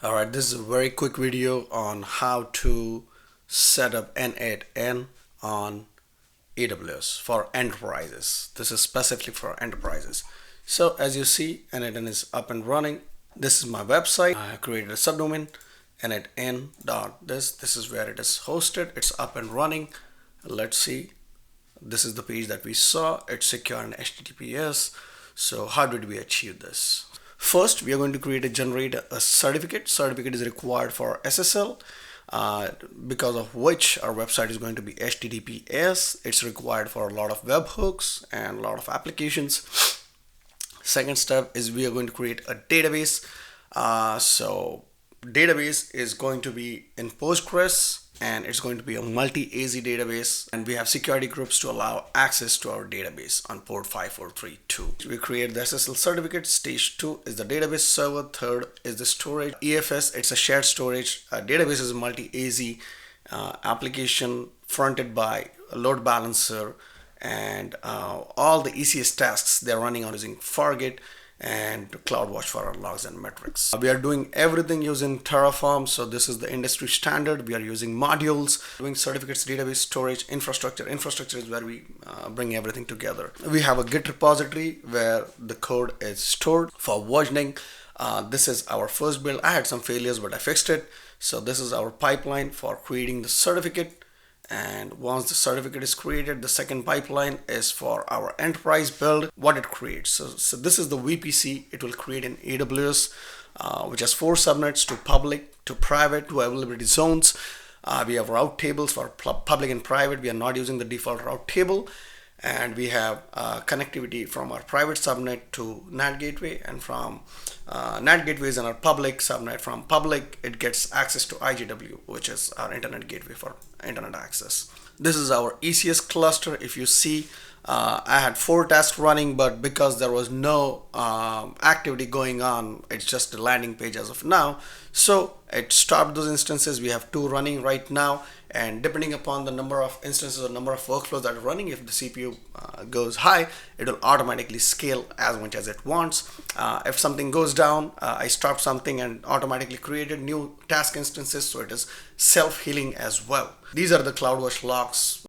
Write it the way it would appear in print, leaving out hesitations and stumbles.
Alright, this is a very quick video on how to set up n8n on AWS for enterprises. This is specifically for enterprises. So as you see, n8n is up and running. This is my website. I created a subdomain n8n.this. This is where it is hosted. It's up and running. Let's see. This is the page that we saw. It's secure and HTTPS. So how did we achieve this? First, we are going to generate a certificate. Certificate is required for SSL, because of which our website is going to be HTTPS. It's required for a lot of webhooks and a lot of applications. Second step is we are going to create a database. So database is going to be in Postgres, and it's going to be a multi-AZ database, and we have security groups to allow access to our database on port 5432. We create the SSL certificate. Stage 2 is the database server. Third is the storage. EFS, it's a shared storage. Database is a multi-AZ application fronted by a load balancer, and all the ECS tasks they're running on using Fargate and CloudWatch for our logs and metrics. We are doing everything using Terraform, so this is the industry standard. We are using modules, doing certificates, database, storage, infrastructure. Infrastructure is where we bring everything together. We have a Git repository where the code is stored for versioning. This is our first build. I had some failures, but I fixed it. So this is our pipeline for creating the certificate. And once the certificate is created, the second pipeline is for our enterprise build, what it creates. So this is the VPC. It will create an AWS, which has 4 subnets: to public, to private, to availability zones. We have route tables for public and private. We are not using the default route table. And we have connectivity from our private subnet to NAT gateway, and from NAT gateways and our public subnet. From public, it gets access to IGW, which is our internet gateway for internet access. This is our ECS cluster. If you see, I had 4 tasks running, but because there was no activity going on, it's just a landing page as of now. So it stopped those instances. We have 2 running right now, and depending upon the number of instances or number of workflows that are running, if the CPU goes high, it will automatically scale as much as it wants. If something goes down, I stopped something and automatically created new task instances, so it is self-healing as well. These are the CloudWatch logs.